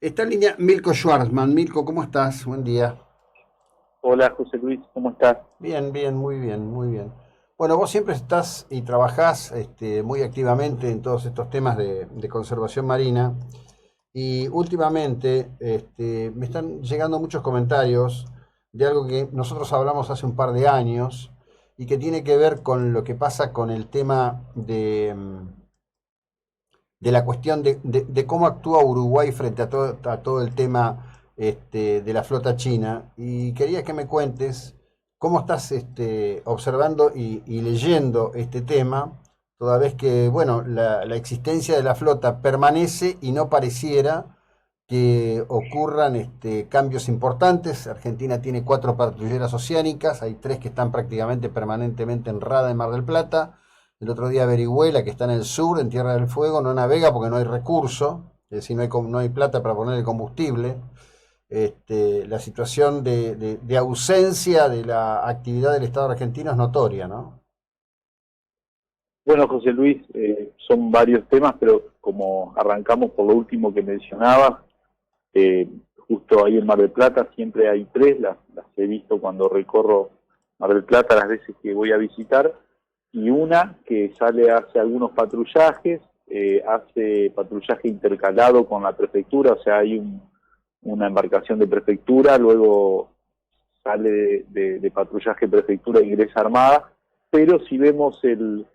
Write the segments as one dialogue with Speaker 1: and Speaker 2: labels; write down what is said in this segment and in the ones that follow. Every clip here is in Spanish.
Speaker 1: Está en línea Milko Schwarzman. Milko, ¿cómo estás? Buen día.
Speaker 2: Hola José Luis, ¿cómo estás?
Speaker 1: Bien, bien, muy bien, muy bien. Bueno, vos siempre estás y trabajás muy activamente en todos estos temas de conservación marina y últimamente me están llegando muchos comentarios de algo que nosotros hablamos hace un par de años y que tiene que ver con lo que pasa con el tema de la cuestión de cómo actúa Uruguay frente a todo el tema de la flota china. Y quería que me cuentes cómo estás observando y leyendo este tema, toda vez que, bueno, la existencia de la flota permanece y no pareciera que ocurran cambios importantes. Argentina tiene 4 patrulleras oceánicas, hay 3 que están prácticamente permanentemente en Rada en Mar del Plata. El otro día averigüé, la que está en el sur, en Tierra del Fuego, no navega porque no hay recurso, es decir, no hay plata para poner el combustible. La situación de ausencia de la actividad del Estado argentino es notoria, ¿no?
Speaker 2: Bueno, José Luis, son varios temas, pero como arrancamos por lo último que mencionabas, eh, justo ahí en Mar del Plata siempre hay tres, las he visto cuando recorro Mar del Plata las veces que voy a visitar, y una que sale hace algunos patrullajes, hace patrullaje intercalado con la prefectura, o sea, hay una embarcación de prefectura, luego sale de patrullaje prefectura e ingresa armada, pero si vemos el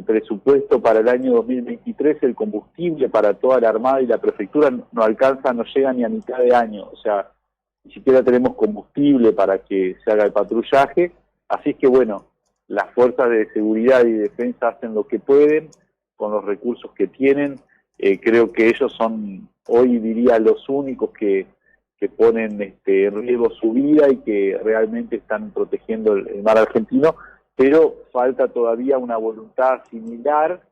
Speaker 2: presupuesto para el año 2023, el combustible para toda la Armada y la Prefectura no alcanza, no llega ni a mitad de año, o sea, ni siquiera tenemos combustible para que se haga el patrullaje, así es que bueno, las fuerzas de seguridad y defensa hacen lo que pueden con los recursos que tienen, creo que ellos son hoy diría los únicos que ponen en riesgo su vida y que realmente están protegiendo el mar argentino, pero falta todavía una voluntad similar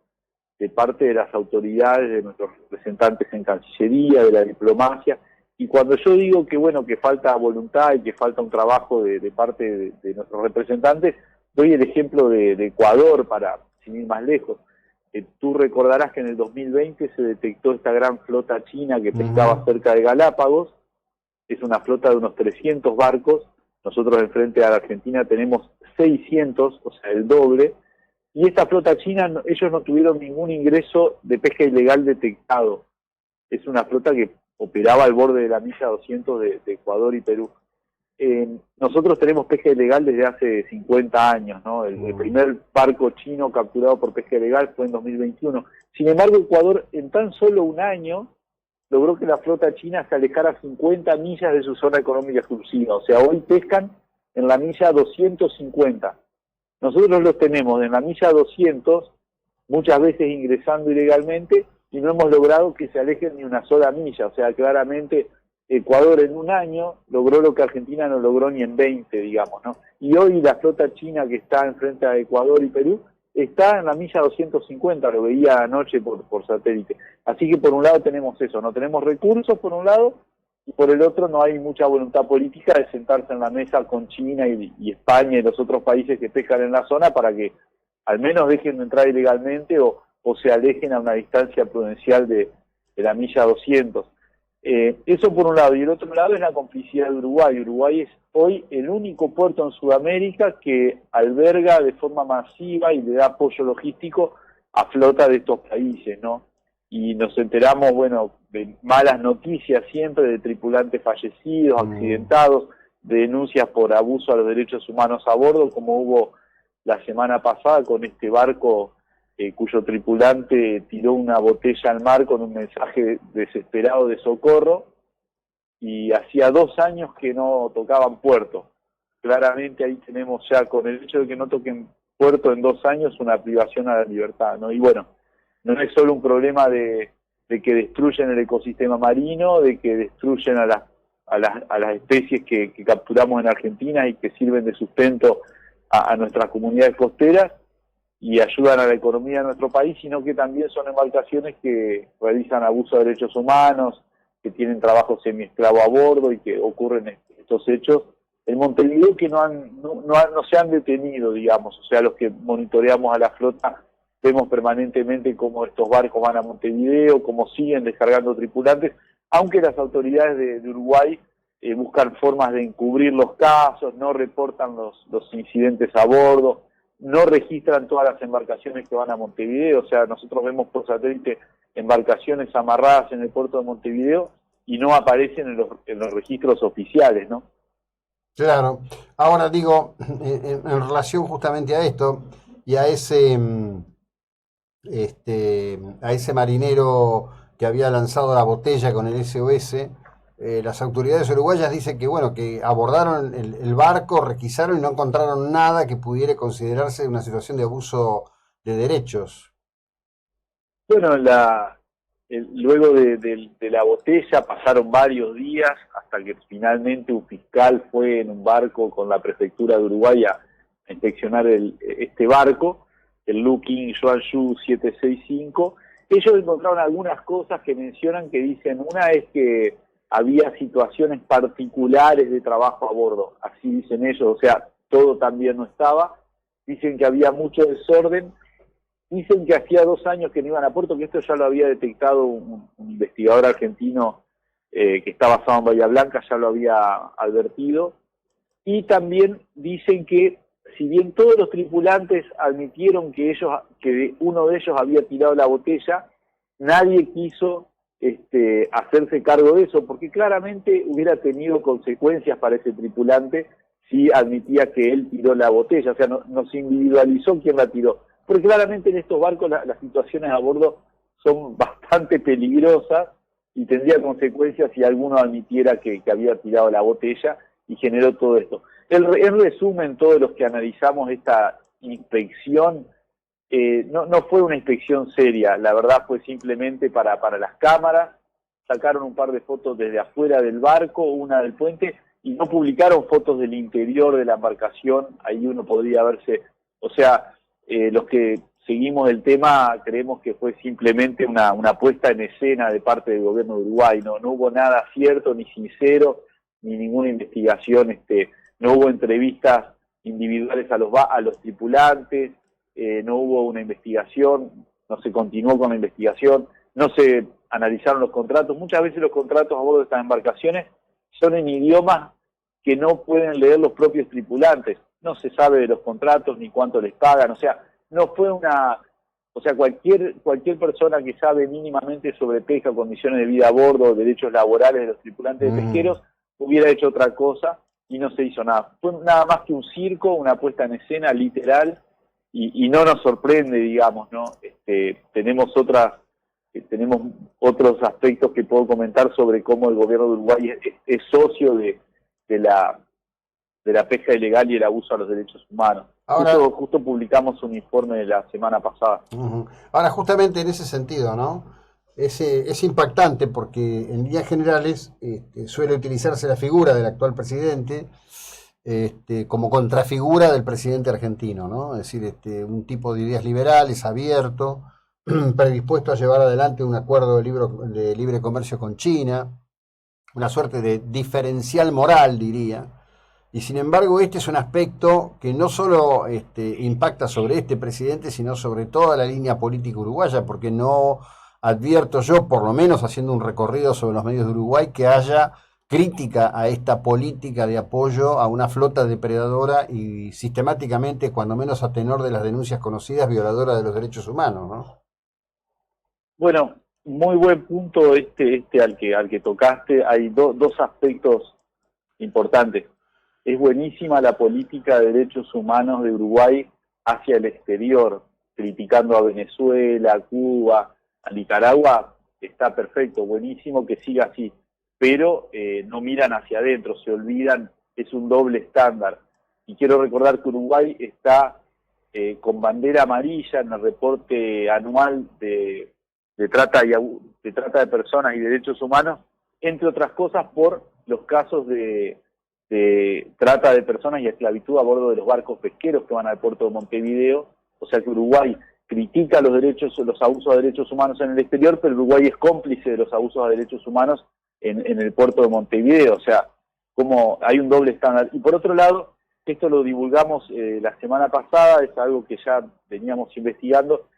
Speaker 2: de parte de las autoridades, de nuestros representantes en Cancillería, de la diplomacia, y cuando yo digo que bueno, que falta voluntad y que falta un trabajo de parte de nuestros representantes, doy el ejemplo de Ecuador para, sin ir más lejos. Tú recordarás que en el 2020 se detectó esta gran flota china que pescaba
Speaker 1: Ujú.
Speaker 2: cerca de Galápagos, es una flota de unos 300 barcos, nosotros enfrente a la Argentina tenemos 600, o sea, el doble, y esta flota china, ellos no tuvieron ningún ingreso de pesca ilegal detectado. Es una flota que operaba al borde de la milla 200 de Ecuador y Perú. Nosotros tenemos pesca ilegal desde hace 50 años, ¿no? El
Speaker 1: Mm.
Speaker 2: primer barco chino capturado por pesca ilegal fue en 2021. Sin embargo, Ecuador en tan solo un año logró que la flota china se alejara 50 millas de su zona económica exclusiva. O sea, hoy pescan en la milla 250. Nosotros los tenemos en la milla 200, muchas veces ingresando ilegalmente, y no hemos logrado que se alejen ni una sola milla. O sea, claramente Ecuador en un año logró lo que Argentina no logró ni en 20, digamos, ¿no? Y hoy la flota china que está enfrente a Ecuador y Perú está en la milla 250, lo veía anoche por satélite. Así que por un lado tenemos eso, no tenemos recursos por un lado, y por el otro no hay mucha voluntad política de sentarse en la mesa con China y España y los otros países que pescan en la zona para que al menos dejen de entrar ilegalmente o se alejen a una distancia prudencial de la milla 200. Eso por un lado, y el otro lado es la complicidad de Uruguay. Uruguay es hoy el único puerto en Sudamérica que alberga de forma masiva y le da apoyo logístico a flota de estos países, ¿no? Y nos enteramos, bueno, de malas noticias siempre, de tripulantes fallecidos,
Speaker 1: Mm.
Speaker 2: accidentados, de denuncias por abuso a los derechos humanos a bordo, como hubo la semana pasada con este barco cuyo tripulante tiró una botella al mar con un mensaje desesperado de socorro, y hacía 2 años que no tocaban puerto. Claramente ahí tenemos ya, con el hecho de que no toquen puerto en 2 años, una privación a la libertad, ¿no? Y bueno, no es solo un problema de que destruyen el ecosistema marino, de que destruyen a las especies que capturamos en Argentina y que sirven de sustento a nuestras comunidades costeras y ayudan a la economía de nuestro país, sino que también son embarcaciones que realizan abuso de derechos humanos, que tienen trabajo semiesclavo a bordo y que ocurren estos hechos en Montevideo que no se han detenido, digamos. O sea, los que monitoreamos a la flota vemos permanentemente cómo estos barcos van a Montevideo, cómo siguen descargando tripulantes, aunque las autoridades de Uruguay buscan formas de encubrir los casos, no reportan los incidentes a bordo, no registran todas las embarcaciones que van a Montevideo. O sea, nosotros vemos por satélite embarcaciones amarradas en el puerto de Montevideo y no aparecen en los registros oficiales, ¿no?
Speaker 1: Claro. Ahora digo, en relación justamente a esto y a a ese marinero que había lanzado la botella con el SOS, las autoridades uruguayas dicen que, bueno, que abordaron el barco, requisaron y no encontraron nada que pudiera considerarse una situación de abuso de derechos.
Speaker 2: Bueno, luego de la botella pasaron varios días hasta que finalmente un fiscal fue en un barco con la prefectura de Uruguay a inspeccionar este barco, el Luking Yuanshu 765. Ellos encontraron algunas cosas que mencionan, que dicen, una es que había situaciones particulares de trabajo a bordo, así dicen ellos, o sea, todo también no estaba. Dicen que había mucho desorden. Dicen que hacía 2 años que no iban a puerto, que esto ya lo había detectado un investigador argentino que está basado en Bahía Blanca, ya lo había advertido. Y también dicen que, si bien todos los tripulantes admitieron que uno de ellos había tirado la botella, nadie quiso hacerse cargo de eso, porque claramente hubiera tenido consecuencias para ese tripulante si admitía que él tiró la botella. O sea, no se individualizó quién la tiró. Porque claramente en estos barcos las situaciones a bordo son bastante peligrosas y tendría consecuencias si alguno admitiera que había tirado la botella y generó todo esto. En resumen, todos los que analizamos esta inspección, no fue una inspección seria, la verdad fue simplemente para las cámaras. Sacaron un par de fotos desde afuera del barco, una del puente, y no publicaron fotos del interior de la embarcación. Ahí uno podría verse, o sea, los que seguimos el tema creemos que fue simplemente una puesta en escena de parte del gobierno de Uruguay. No hubo nada cierto ni sincero, ni ninguna investigación. No hubo entrevistas individuales a los tripulantes, no hubo una investigación, no se continuó con la investigación, no se analizaron los contratos. Muchas veces los contratos a bordo de estas embarcaciones son en idiomas que no pueden leer los propios tripulantes. No se sabe de los contratos ni cuánto les pagan. O sea, no fue cualquier persona que sabe mínimamente sobre pesca, condiciones de vida a bordo, derechos laborales de los tripulantes de pesqueros, hubiera hecho otra cosa y no se hizo nada. Fue nada más que un circo, una puesta en escena literal, y no nos sorprende, digamos, ¿no? Tenemos otros aspectos que puedo comentar sobre cómo el gobierno de Uruguay es socio de la pesca ilegal y el abuso a los derechos humanos.
Speaker 1: Ahora,
Speaker 2: justo publicamos un informe de la semana pasada.
Speaker 1: Ahora, justamente en ese sentido, ¿no? Es impactante porque en líneas generales suele utilizarse la figura del actual presidente como contrafigura del presidente argentino, ¿no? Es decir, un tipo de ideas liberales, abierto, predispuesto a llevar adelante un acuerdo de libre comercio con China, una suerte de diferencial moral, diría. Y sin embargo, este es un aspecto que no solo impacta sobre este presidente, sino sobre toda la línea política uruguaya, porque no advierto yo, por lo menos haciendo un recorrido sobre los medios de Uruguay, que haya crítica a esta política de apoyo a una flota depredadora y sistemáticamente, cuando menos a tenor de las denuncias conocidas, violadora de los derechos humanos, ¿no?
Speaker 2: Bueno, muy buen punto al que tocaste. Hay dos aspectos importantes. Es buenísima la política de derechos humanos de Uruguay hacia el exterior, criticando a Venezuela, a Cuba, a Nicaragua. Está perfecto, buenísimo que siga así, pero no miran hacia adentro, se olvidan, es un doble estándar. Y quiero recordar que Uruguay está con bandera amarilla en el reporte anual de trata de personas y derechos humanos, entre otras cosas por los casos de trata de personas y esclavitud a bordo de los barcos pesqueros que van al puerto de Montevideo. O sea que Uruguay critica los abusos de derechos humanos en el exterior, pero Uruguay es cómplice de los abusos de derechos humanos en el puerto de Montevideo. O sea, como hay un doble estándar. Y por otro lado, esto lo divulgamos la semana pasada, es algo que ya veníamos investigando.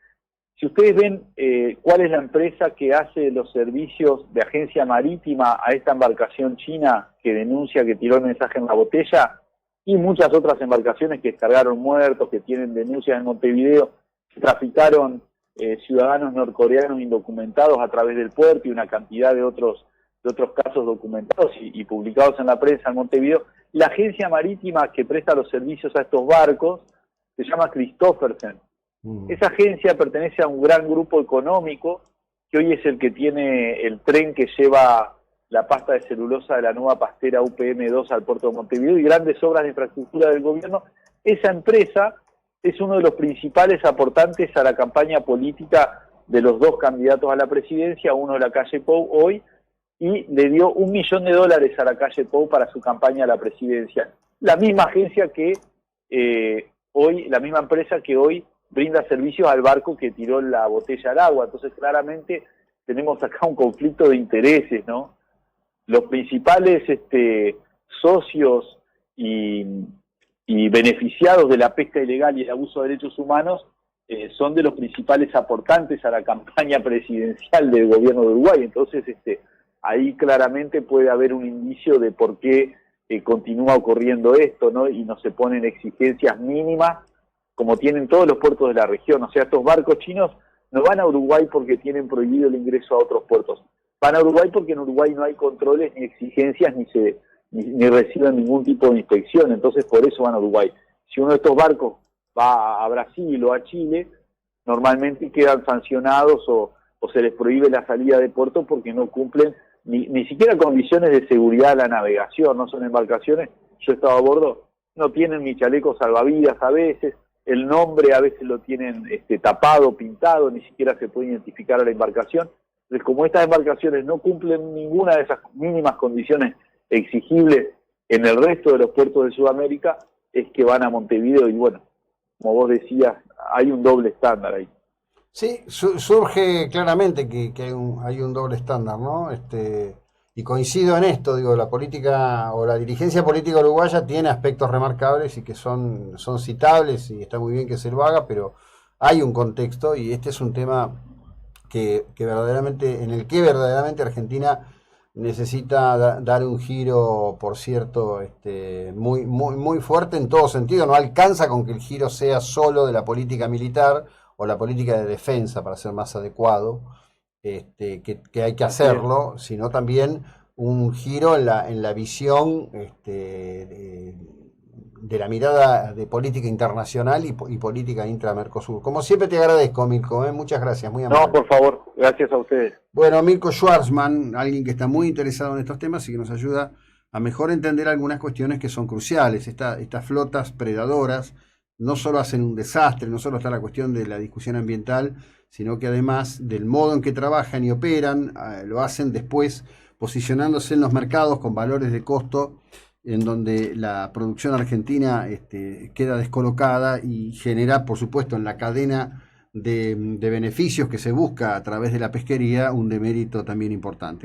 Speaker 2: Si ustedes ven cuál es la empresa que hace los servicios de agencia marítima a esta embarcación china que denuncia que tiró el mensaje en la botella, y muchas otras embarcaciones que descargaron muertos, que tienen denuncias en Montevideo, que traficaron ciudadanos norcoreanos indocumentados a través del puerto y una cantidad de otros casos documentados y publicados en la prensa en Montevideo, la agencia marítima que presta los servicios a estos barcos se llama Christophersen. Esa agencia pertenece a un gran grupo económico que hoy es el que tiene el tren que lleva la pasta de celulosa de la nueva pastera UPM2 al puerto de Montevideo y grandes obras de infraestructura del gobierno. Esa empresa es uno de los principales aportantes a la campaña política de los dos candidatos a la presidencia, uno de la calle Pou hoy, y le dio $1 millón a la calle Pou para su campaña a la presidencia. La misma agencia que la misma empresa que hoy brinda servicios al barco que tiró la botella al agua. Entonces, claramente, tenemos acá un conflicto de intereses, ¿no? Los principales socios y beneficiados de la pesca ilegal y el abuso de derechos humanos son de los principales aportantes a la campaña presidencial del gobierno de Uruguay. Entonces, ahí claramente puede haber un indicio de por qué continúa ocurriendo esto, ¿no? Y no se ponen exigencias mínimas como tienen todos los puertos de la región. O sea, estos barcos chinos no van a Uruguay porque tienen prohibido el ingreso a otros puertos. Van a Uruguay porque en Uruguay no hay controles ni exigencias ni reciben ningún tipo de inspección. Entonces, por eso van a Uruguay. Si uno de estos barcos va a Brasil o a Chile, normalmente quedan sancionados o se les prohíbe la salida de puerto porque no cumplen ni siquiera condiciones de seguridad de la navegación. No son embarcaciones, yo he estado a bordo, no tienen ni chalecos salvavidas a veces, el nombre a veces lo tienen tapado, pintado, ni siquiera se puede identificar a la embarcación. Entonces, como estas embarcaciones no cumplen ninguna de esas mínimas condiciones exigibles en el resto de los puertos de Sudamérica, es que van a Montevideo y bueno, como vos decías, hay un doble estándar ahí.
Speaker 1: Sí, surge claramente que hay un doble estándar, ¿no? Y coincido en esto, digo, la política o la dirigencia política uruguaya tiene aspectos remarcables y que son citables y está muy bien que se lo haga, pero hay un contexto y este es un tema que verdaderamente, en el que verdaderamente Argentina necesita dar un giro, por cierto, muy fuerte en todo sentido. No alcanza con que el giro sea solo de la política militar o la política de defensa, para ser más adecuado, que hay que hacerlo, sino también un giro en la visión de la mirada de política internacional y política intra-Mercosur. Como siempre te agradezco, Mirko, muchas gracias, muy amable.
Speaker 2: No, por favor, gracias a ustedes.
Speaker 1: Bueno, Mirko Schwarzman, alguien que está muy interesado en estos temas y que nos ayuda a mejor entender algunas cuestiones que son cruciales. Estas flotas predadoras no solo hacen un desastre, no solo está la cuestión de la discusión ambiental, sino que además del modo en que trabajan y operan, lo hacen después posicionándose en los mercados con valores de costo en donde la producción argentina queda descolocada y genera, por supuesto, en la cadena de beneficios que se busca a través de la pesquería, un demérito también importante.